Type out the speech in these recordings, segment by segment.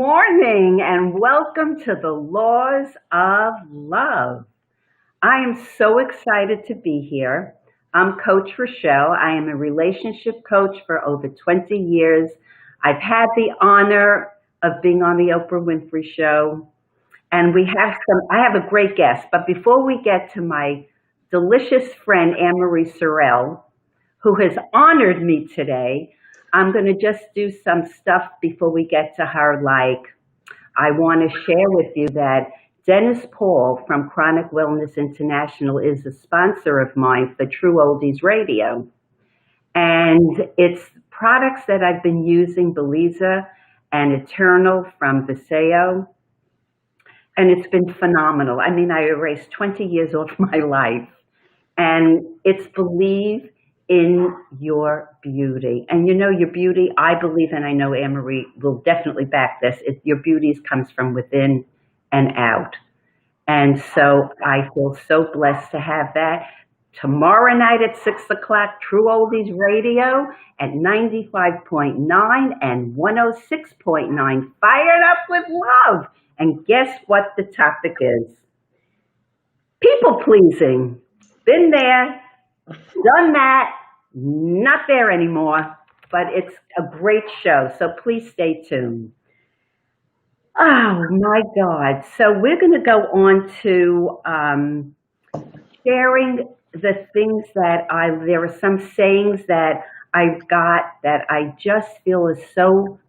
morning and welcome to the Laws of Love. I am so excited to be here. I'm Coach Rochelle. I am a relationship coach for over 20 years. I've had the honor of being on the Oprah Winfrey Show, and I have a great guest. But before we get to my delicious friend, Ann Marie Sorrell, who has honored me today, I'm going to just do some stuff before we get to her. Like, I want to share with you that Dennis Paul from Chronic Wellness International is a sponsor of mine for True Oldies Radio. And it's products that I've been using, Belisa and Eternal from Viseo. And it's been phenomenal. I mean, I erased 20 years off my life. And it's believe in your beauty. And you know, your beauty, I believe, and I know Ann Marie will definitely back this, your beauty comes from within and out. And so I feel so blessed to have that. Tomorrow night at 6 o'clock, True Oldies Radio at 95.9 and 106.9. Fired up with love. And guess what the topic is? People pleasing. Been there, done that, not there anymore, but it's a great show, so please stay tuned. Oh my God. So we're going to go on to sharing the things that there are some sayings that I've got that I just feel is so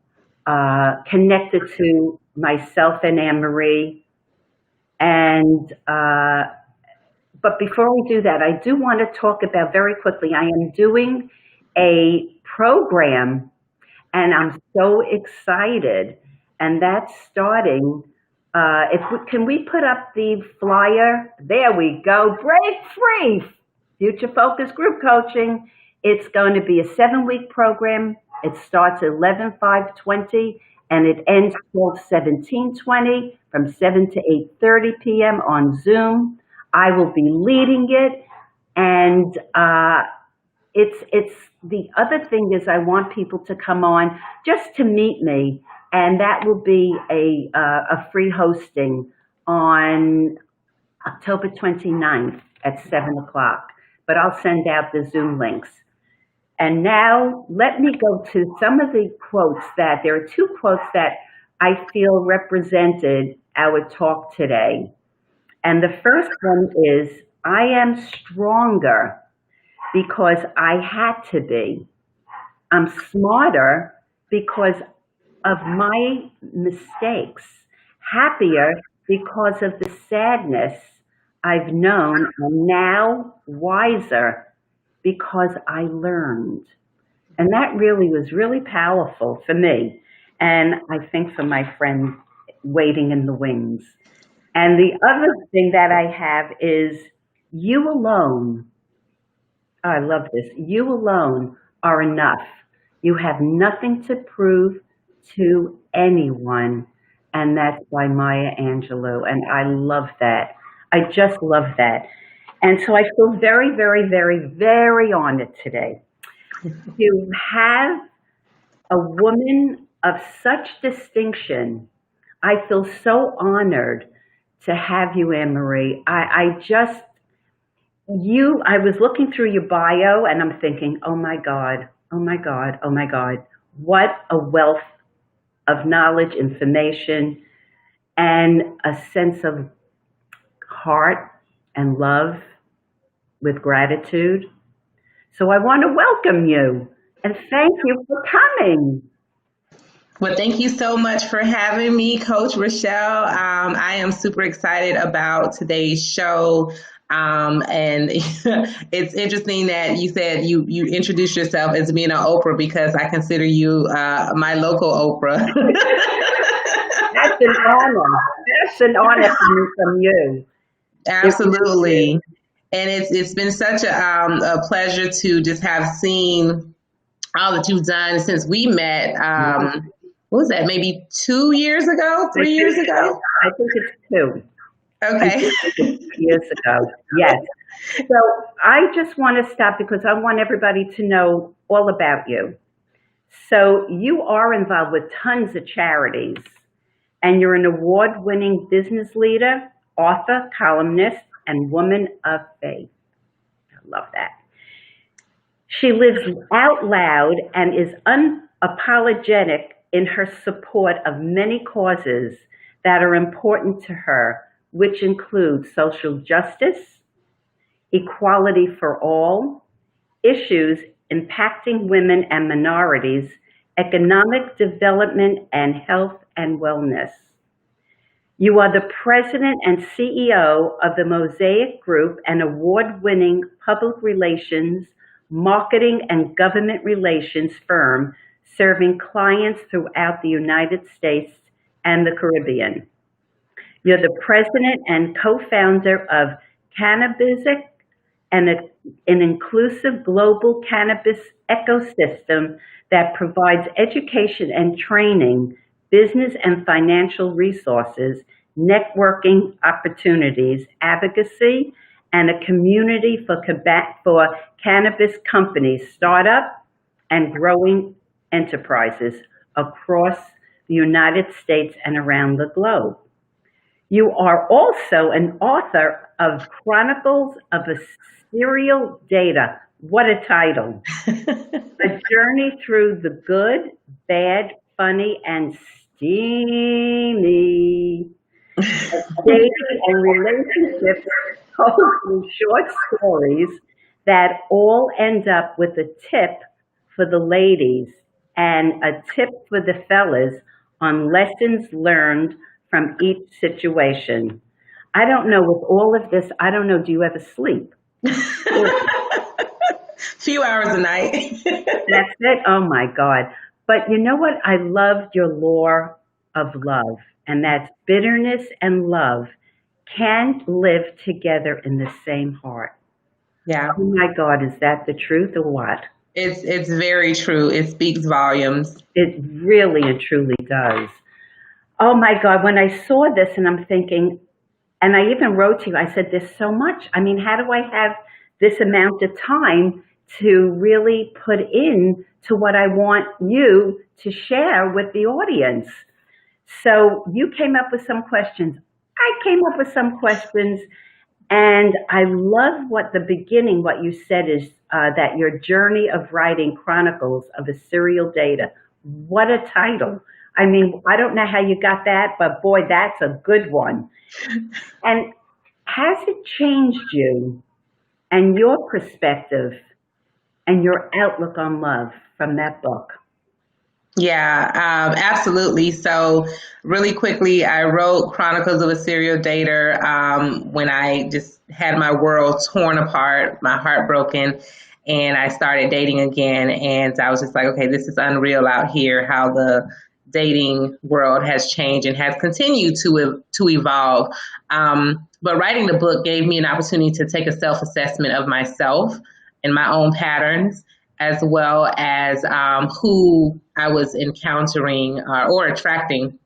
connected to myself and Ann Marie. And but before we do that, I do want to talk about very quickly, I am doing a program and I'm so excited. And that's starting, can we put up the flyer? There we go, Break Free, Future Focus Group Coaching. It's going to be a 7-week program. It starts at 11/5/20 and it ends 12/17/20 from 7 to 8:30 p.m. on Zoom. I will be leading it, and it's the other thing is I want people to come on just to meet me, and that will be a free hosting on October 29th at 7 o'clock. But I'll send out the Zoom links. And now let me go to some of the quotes there are 2 quotes that I feel represented our talk today. And the first one is, I am stronger because I had to be. I'm smarter because of my mistakes. Happier because of the sadness I've known. And now wiser because I learned. And that really was really powerful for me. And I think for my friend waiting in the wings. And the other thing that I have is, you alone, I love this, you alone are enough. You have nothing to prove to anyone. And that's by Maya Angelou. And I love that. I just love that. And so I feel very, very, very, very honored today to have a woman of such distinction. I feel so honored to have you, Ann Marie. I was looking through your bio and I'm thinking, oh my God, oh my God, oh my God. What a wealth of knowledge, information, and a sense of heart and love with gratitude. So I want to welcome you and thank you for coming. Well, thank you so much for having me, Coach Rochelle. I am super excited about today's show. And it's interesting that you said you introduced yourself as being an Oprah, because I consider you my local Oprah. That's an honor. That's an honor coming from you. Absolutely. And it's been such a pleasure to just have seen all that you've done since we met. What was that, maybe 2 years ago, 3 years ago? I think it's 2. Okay. 2 years ago, yes. So I just want to stop because I want everybody to know all about you. So you are involved with tons of charities. and you're an award-winning business leader, author, columnist, and woman of faith. I love that. She lives out loud and is unapologetic in her support of many causes that are important to her, which include social justice, equality for all, issues impacting women and minorities, economic development, and health and wellness. You are the president and CEO of the Mosaic Group, an award-winning public relations, marketing, and government relations firm serving clients throughout the United States and the Caribbean. You're the president and co-founder of Cannabizic, an inclusive global cannabis ecosystem that provides education and training, business and financial resources, networking opportunities, advocacy, and a community for cannabis companies, startup, and growing enterprises across the United States and around the globe. You are also an author of Chronicles of a Serial Dater. What a title. A journey through the good, bad, funny, and steamy dating and relationships told through short stories that all end up with a tip for the ladies and a tip for the fellas on lessons learned from each situation. I don't know, with all of this, I don't know, do you ever sleep? Few hours a night. That's it? Oh my God. But you know what? I loved your law of love, and that's bitterness and love can't live together in the same heart. Yeah. Oh my God, is that the truth or what? It's very true. It speaks volumes. It really and truly does. Oh my God, when I saw this and I'm thinking, and I even wrote to you, I said, there's so much. I mean, how do I have this amount of time to really put in to what I want you to share with the audience? So you came up with some questions. I came up with some questions, and I love what you said is that your journey of writing Chronicles of a Serial Dater. What a title. I mean, I don't know how you got that, but boy, that's a good one. And has it changed you and your perspective and your outlook on love from that book? Yeah, absolutely. So really quickly, I wrote Chronicles of a Serial Dater when I just had my world torn apart, my heart broken, and I started dating again. And I was just like, okay, this is unreal out here, how the dating world has changed and has continued to evolve. But writing the book gave me an opportunity to take a self-assessment of myself and my own patterns, as well as who I was encountering or attracting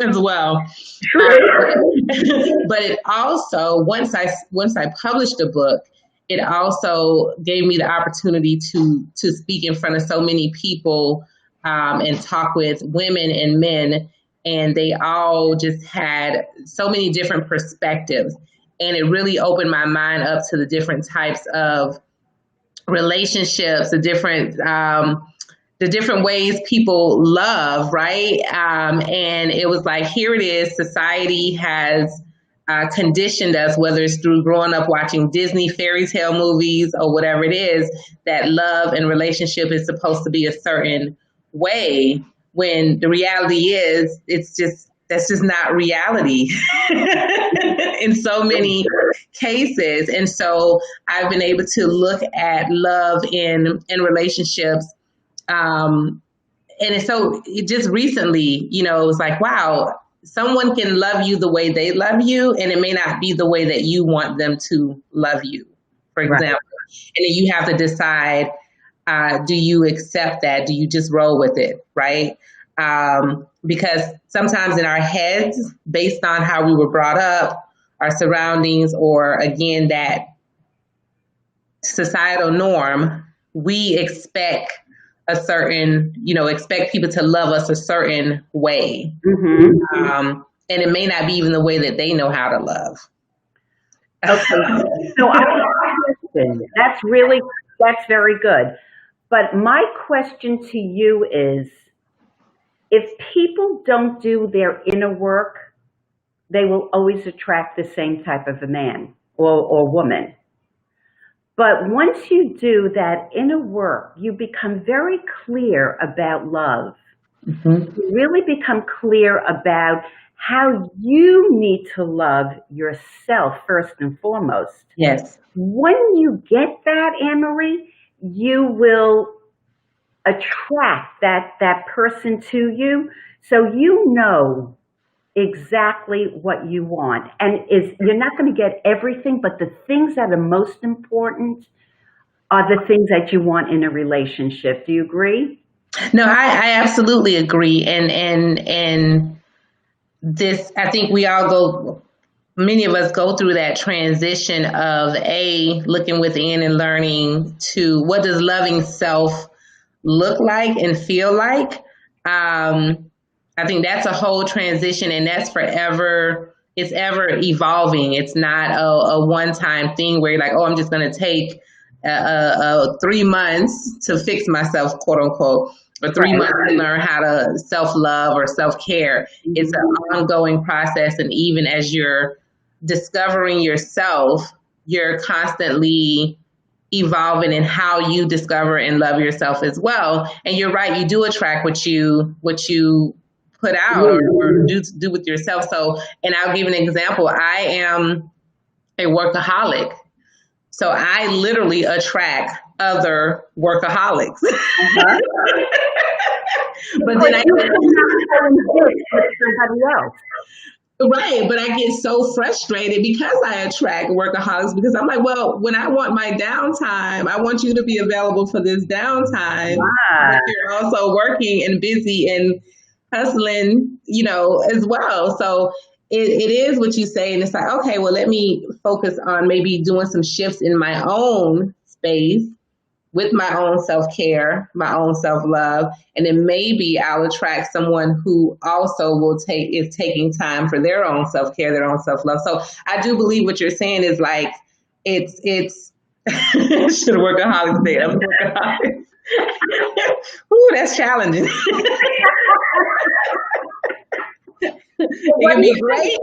as well. But it also, once I published the book, it also gave me the opportunity to speak in front of so many people and talk with women and men, and they all just had so many different perspectives. And it really opened my mind up to the different types of relationships, the different ways people love, right? And it was like, here it is, society has conditioned us, whether it's through growing up watching Disney fairy tale movies or whatever it is, that love and relationship is supposed to be a certain way, when the reality is that's just not reality in so many cases. And so I've been able to look at love in relationships. And it just recently, it was like, wow, someone can love you the way they love you, and it may not be the way that you want them to love you, for example. Right. And then you have to decide, do you accept that? Do you just roll with it, right? Because sometimes in our heads, based on how we were brought up, our surroundings, or again, that societal norm, we expect a certain, expect people to love us a certain way. And it may not be even the way that they know how to love. Okay. So that's very good. But my question to you is, if people don't do their inner work, they will always attract the same type of a man or woman. But once you do that inner work, you become very clear about love. You really become clear about how you need to love yourself first and foremost. Yes. When you get that, Ann Marie, you will attract that person to you. So you know exactly what you want. And you're not going to get everything, but the things that are most important are the things that you want in a relationship. Do you agree? No, I absolutely agree. And this, I think many of us go through that transition of looking within and learning to what does loving self look like and feel like. I think that's a whole transition, and that's forever. It's ever evolving. It's not a one-time thing where you're like, oh, I'm just going to take 3 months to fix myself, quote unquote, or 3 months to learn how to self-love or self-care. It's an ongoing process. And even as you're discovering yourself, you're constantly evolving in how you discover and love yourself as well. And you're right, you do attract what you put out or do with yourself. So, and I'll give an example. I am a workaholic. So I literally attract other workaholics. But then somebody else. Right, but I get so frustrated because I attract workaholics, because I'm like, well, when I want my downtime, I want you to be available for this downtime. But you're also working and busy and hustling, as well. So it is what you say. And it's like, okay, well, let me focus on maybe doing some shifts in my own space with my own self-care, my own self-love, and then maybe I'll attract someone who also is taking time for their own self-care, their own self-love. So I do believe what you're saying is like, it's should workaholics say I'm workaholics. Ooh, that's challenging. It can be great.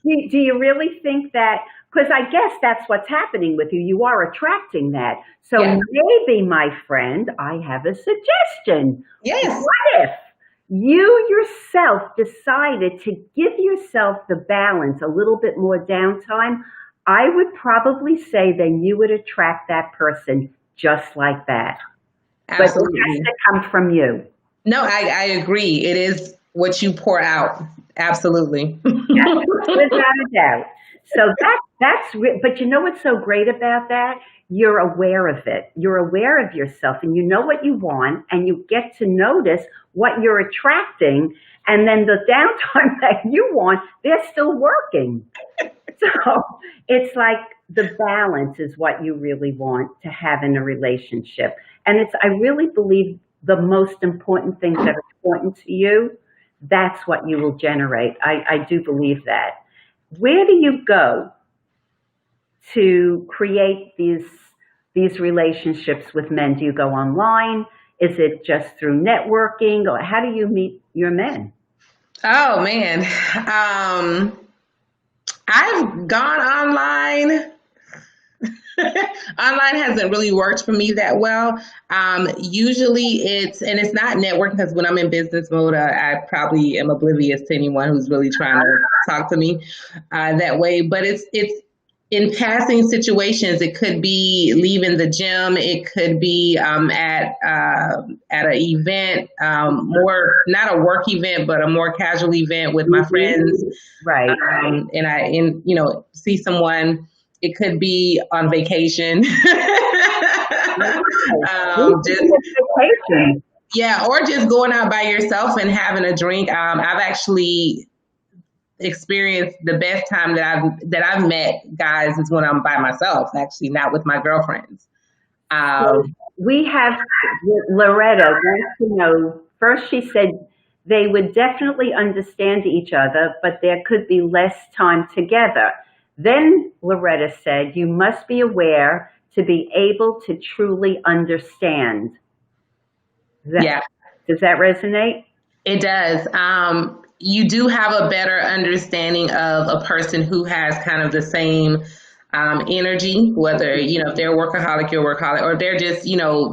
Do you really think that? Because I guess that's what's happening with you. You are attracting that. So maybe, my friend, I have a suggestion. Yes. What if you yourself decided to give yourself the balance, a little bit more downtime? I would probably say then you would attract that person just like that. Absolutely. But it has to come from you. No, I agree. It is what you pour out. Absolutely. Yes, without a doubt. So but you know what's so great about that? You're aware of it. You're aware of yourself, and you know what you want, and you get to notice what you're attracting, and then the downtime that you want, they're still working. So it's like the balance is what you really want to have in a relationship. And I really believe the most important things that are important to you, that's what you will generate. I do believe that. Where do you go to create these relationships with men? Do you go online? Is it just through networking, or how do you meet your men? Oh man, I've gone online. Online hasn't really worked for me that well. Usually it's not networking, because when I'm in business mode, I probably am oblivious to anyone who's really trying to talk to me that way. But it's in passing situations. It could be leaving the gym. It could be at an event, more not a work event, but a more casual event with my friends. Right. And I see someone. It could be on vacation. Or just going out by yourself and having a drink. I've actually experienced the best time that I've met guys is when I'm by myself, actually, not with my girlfriends. we have Loretta wants to know. First, she said they would definitely understand each other, but there could be less time together. Then Loretta said, you must be aware to be able to truly understand. Yeah, Does that resonate? it does. You do have a better understanding of a person who has kind of the same energy, whether, if they're a workaholic, you're a workaholic, or they're just,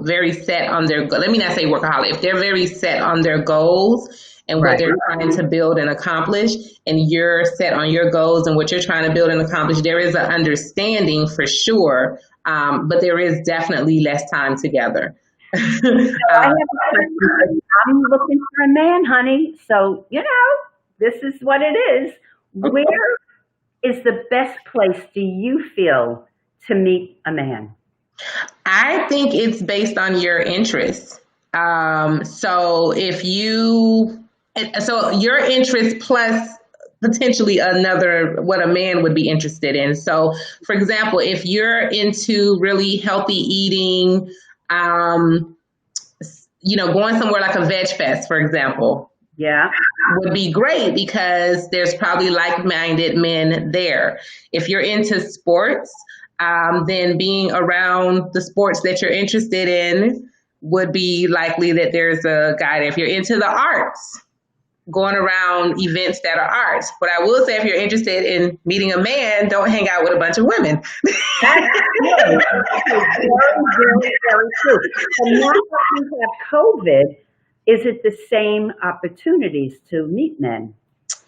very set on their, let me not say workaholic, if they're very set on their goals and what Right. they're trying to build and accomplish, and you're set on your goals and what you're trying to build and accomplish, there is an understanding for sure, but there is definitely less time together. So I have a question. I'm looking for a man, honey. So, this is what it is. Where is the best place, do you feel, to meet a man? I think it's based on your interests. So your interest plus potentially what a man would be interested in. So, for example, if you're into really healthy eating, going somewhere like a veg fest, for example, Yeah. would be great because there's probably like-minded men there. If you're into sports, then being around the sports that you're interested in would be likely that there's a guy there. If you're into the arts, going around events that are arts. But I will say, if you're interested in meeting a man, don't hang out with a bunch of women. That's true. That is very, very, very true. And now that we have COVID, is it the same opportunities to meet men?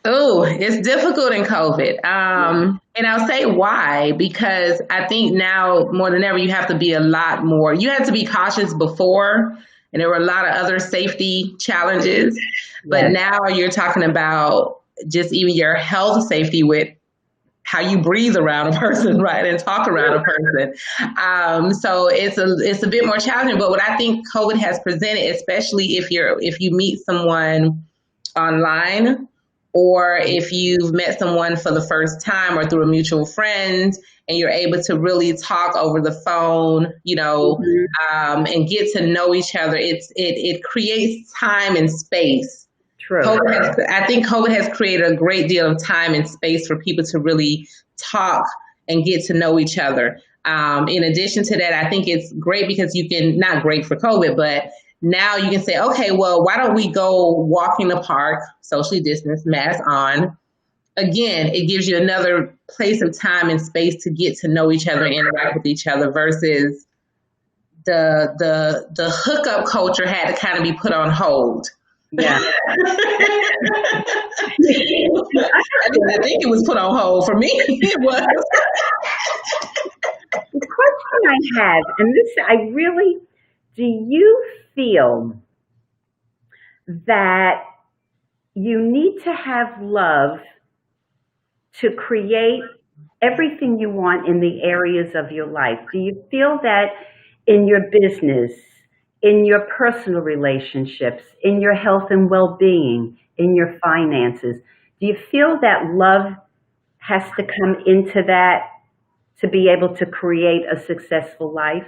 Oh, it's difficult in COVID. And I'll say why, because I think now more than ever, you have to be you had to be cautious before, and there were a lot of other safety challenges. But Yes. now you're talking about just even your health safety with how you breathe around a person, right, and talk around a person. So it's a bit more challenging. But what I think COVID has presented, especially if you meet someone online, or if you've met someone for the first time or through a mutual friend, and you're able to really talk over the phone, and get to know each other, it creates time and space. True. I think COVID has created a great deal of time and space for people to really talk and get to know each other. In addition to that, I think it's great because not great for COVID, but now you can say, okay, well, why don't we go walk in the park, socially distanced, mask on. Again, it gives you another place of time and space to get to know each other and interact with each other versus the hookup culture had to kind of be put on hold. Yeah. I think it was put on hold for me. It was. The question I have, and do you feel that you need to have love to create everything you want in the areas of your life? Do you feel that in your business, in your personal relationships, in your health and well-being, in your finances, do you feel that love has to come into that to be able to create a successful life?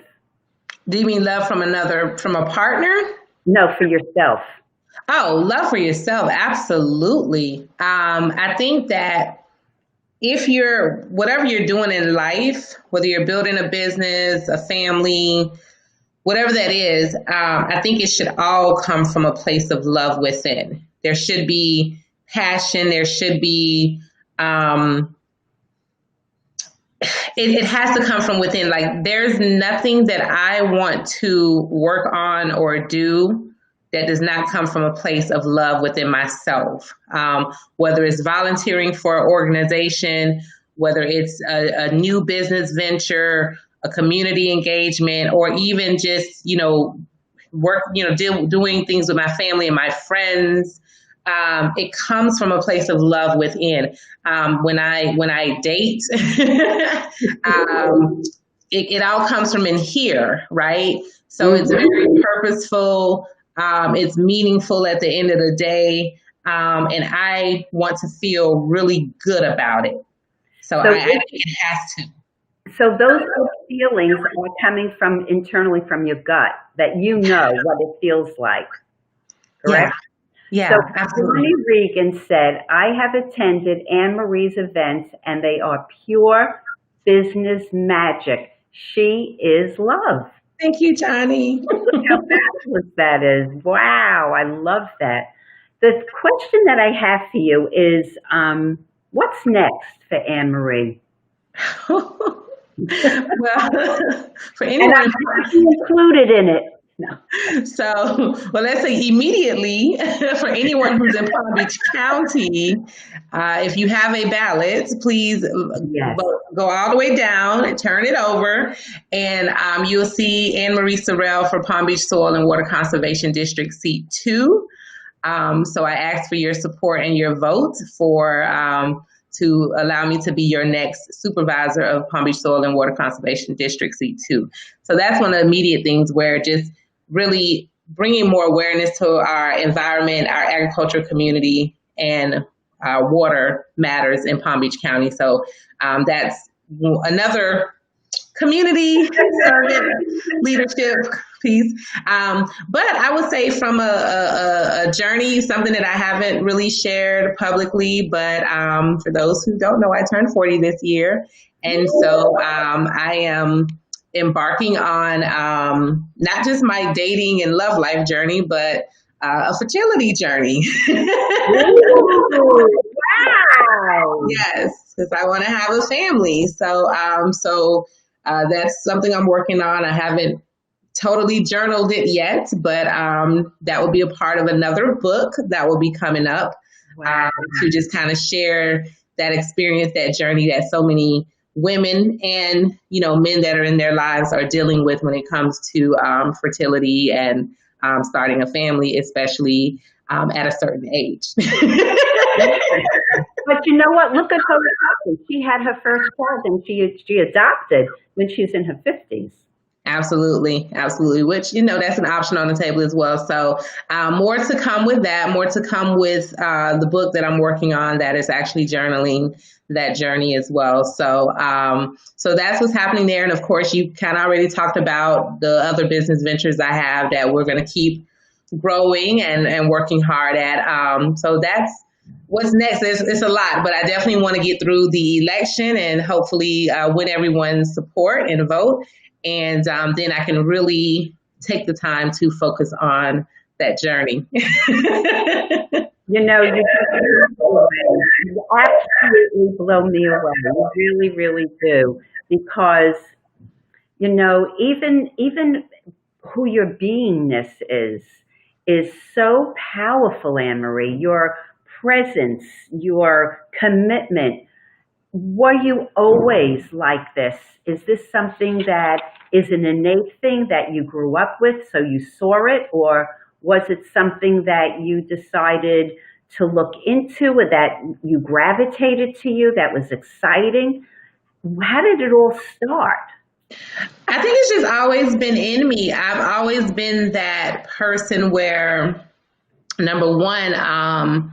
Do you mean love from a partner? No, for yourself. Oh, love for yourself. Absolutely. I think that whatever you're doing in life, whether you're building a business, a family, whatever that is, I think it should all come from a place of love within. There should be passion. There should be, it has to come from within. Like, there's nothing that I want to work on or do that does not come from a place of love within myself. Whether it's volunteering for an organization, whether it's a new business venture, a community engagement, or even just, work, doing things with my family and my friends. It comes from a place of love within. When I date, it all comes from in here, right? So it's very purposeful. It's meaningful at the end of the day. And I want to feel really good about it. So I think it has to. So those good feelings are coming from internally from your gut, that you know what it feels like, Yeah, correct? So yeah, absolutely. Connie Regan said, I have attended Ann Marie's events and they are pure business magic. She is love. Thank you, Johnny. Look how fabulous that is. Wow, I love that. The question that I have for you is, what's next for Anne Marie? Well, for And anyone, I'm included in it. No. well, let's say immediately for anyone who's in Palm Beach County, if you have a ballot, please Yes. go all the way down and turn it over, and you'll see Ann Marie Sorrell for Palm Beach Soil and Water Conservation District Seat 2. So I ask for your support and your vote for to allow me to be your next supervisor of Palm Beach Soil and Water Conservation District Seat 2. So that's one of the immediate things where just really bringing more awareness to our environment, our agricultural community, and water matters in Palm Beach County. So that's another community servant leadership piece. But I would say from a journey, something that I haven't really shared publicly, but for those who don't know, I turned 40 this year. And so I am embarking on not just my dating and love life journey, but a fertility journey. Ooh, wow. Yes, because I want to have a family. So that's something I'm working on. I haven't totally journaled it yet, but that will be a part of another book that will be coming up Wow. to just kind of share that experience, that journey that so many women and men that are in their lives are dealing with when it comes to fertility and starting a family, especially at a certain age. But you know what? Look at her husband. She had her first child and she adopted when she was in her 50s. Absolutely, absolutely. Which that's an option on the table as well. So more to come with that. More to come with the book that I'm working on that is actually journaling that journey as well. So that's what's happening there. And of course, you kind of already talked about the other business ventures I have that we're going to keep growing and working hard at. So that's what's next. It's a lot, but I definitely want to get through the election and hopefully win everyone's support and vote. And then I can really take the time to focus on that journey. You absolutely blow me away. You really, really do. Because, even who your beingness is so powerful, Anne Marie. Your presence, your commitment. Were you always like this? Is this something that is an innate thing that you grew up with, so you saw it, or was it something that you decided to look into, or that you gravitated to you, that was exciting? How did it all start? I think it's just always been in me. I've always been that person where, number one,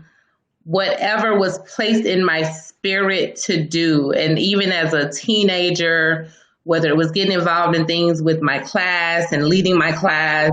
whatever was placed in my spirit to do, and even as a teenager, whether it was getting involved in things with my class and leading my class,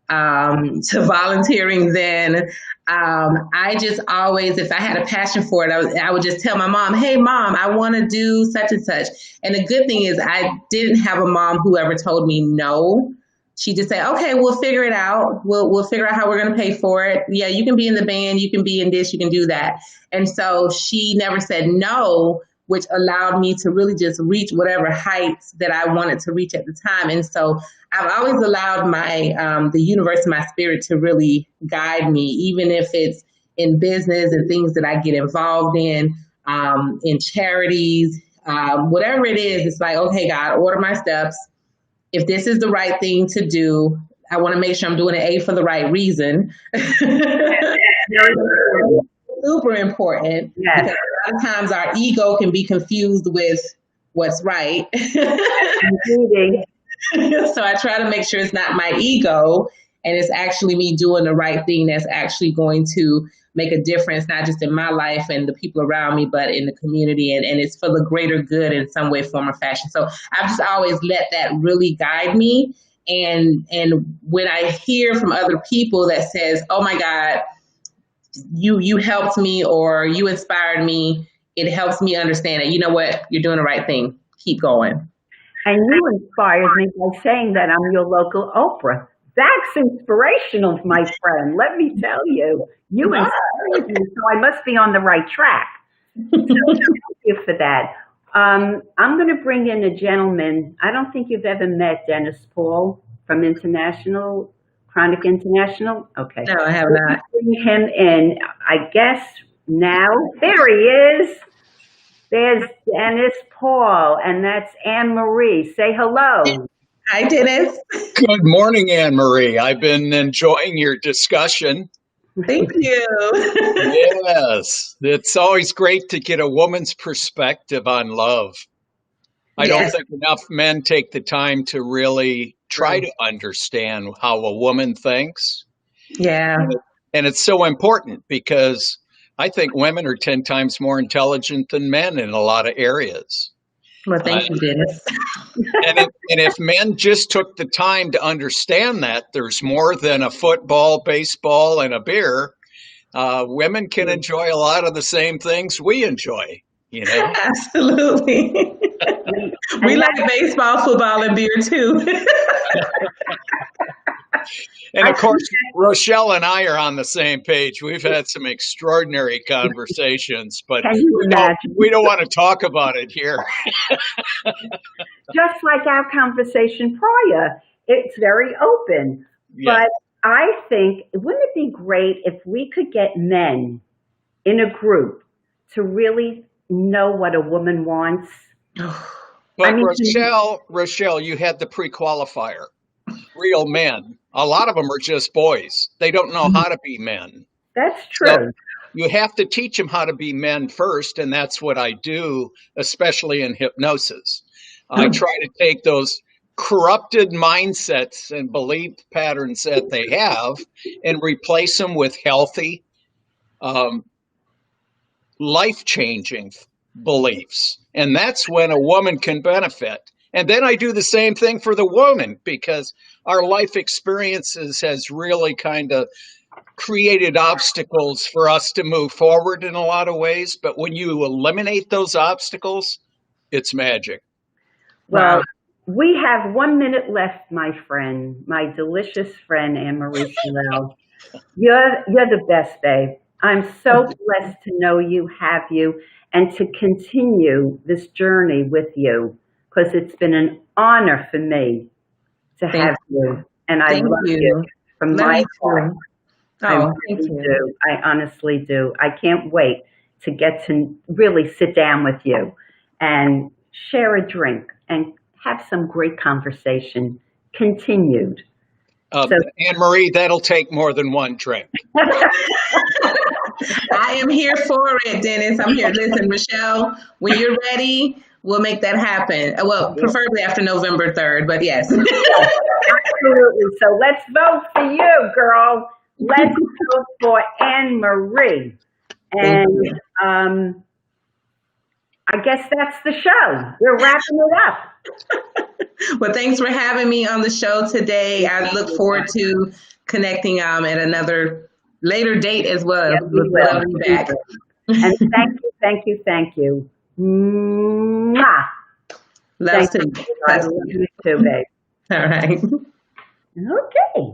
to volunteering then, I just always, if I had a passion for it, I would just tell my mom, hey, mom, I want to do such and such. And the good thing is I didn't have a mom who ever told me no. She just said, okay, we'll figure it out. We'll figure out how we're going to pay for it. Yeah, you can be in the band. You can be in this. You can do that. And so she never said no, which allowed me to really just reach whatever heights that I wanted to reach at the time. And so I've always allowed my the universe and my spirit to really guide me, even if it's in business and things that I get involved in charities, whatever it is. It's like, okay, God, order my steps. If this is the right thing to do, I want to make sure I'm doing it for the right reason. Super important. Yes. Because a lot of times our ego can be confused with what's right. Indeed. So I try to make sure it's not my ego And it's actually me doing the right thing that's actually going to make a difference, not just in my life and the people around me, but in the community. And it's for the greater good in some way, form, or fashion. So I've just always let that really guide me. And when I hear from other people that says, oh my God, you helped me or you inspired me, it helps me understand that, you know what, you're doing the right thing. Keep going. And you inspired me by saying that I'm your local Oprah. That's inspirational, my friend. Let me tell you. You inspired me, so I must be on the right track. So thank you for that. I'm going to bring in a gentleman. I don't think you've ever met Dennis Paul from Chronic International. Okay. No, I have not. Bring him in. I guess now. There he is. There's Dennis Paul, and that's Ann Marie. Say hello. Hi, Dennis. Good morning, Ann Marie. I've been enjoying your discussion. Thank you. Yes, it's always great to get a woman's perspective on love. I don't think enough men take the time to really try to understand how a woman thinks. Yeah. And it's so important because I think women are 10 times more intelligent than men in a lot of areas. Well, thank you, Dennis. And if men just took the time to understand that there's more than a football, baseball, and a beer, women can enjoy a lot of the same things we enjoy, you know? Absolutely. We like baseball, football, and beer too. And of course, Rochelle and I are on the same page. We've had some extraordinary conversations, but we don't want to talk about it here. Just like our conversation prior, it's very open. Yeah. But I think, wouldn't it be great if we could get men in a group to really know what a woman wants? But Rochelle, you had the pre-qualifier. Real men. A lot of them are just boys. They don't know how to be men. That's true. So you have to teach them how to be men first, and that's what I do, especially in hypnosis. I try to take those corrupted mindsets and belief patterns that they have and replace them with healthy, life-changing beliefs. And that's when a woman can benefit. And then I do the same thing for the woman because our life experiences has really kind of created obstacles for us to move forward in a lot of ways. But when you eliminate those obstacles, it's magic. Well, we have 1 minute left, my friend, my delicious friend, Ann Marie Sorrell. You're the best, babe. I'm so blessed to know you, have you, and to continue this journey with you, because it's been an honor for me to have you. And I love you from my heart. I really do. I honestly do. I can't wait to get to really sit down with you and share a drink and have some great conversation continued. Ann Marie, that'll take more than one drink. I am here for it, Dennis. I'm here. Listen, Rochelle, when you're ready, we'll make that happen. Well, preferably after November 3rd, but yes. Absolutely. So let's vote for you, girl. Let's vote for Ann Marie. And I guess that's the show. We're wrapping it up. Well, thanks for having me on the show today. I look forward to connecting at another later date as well. Yes, we will. Love you back. And thank you. Mwah. Love to you. I love you too, babe. All right. Okay.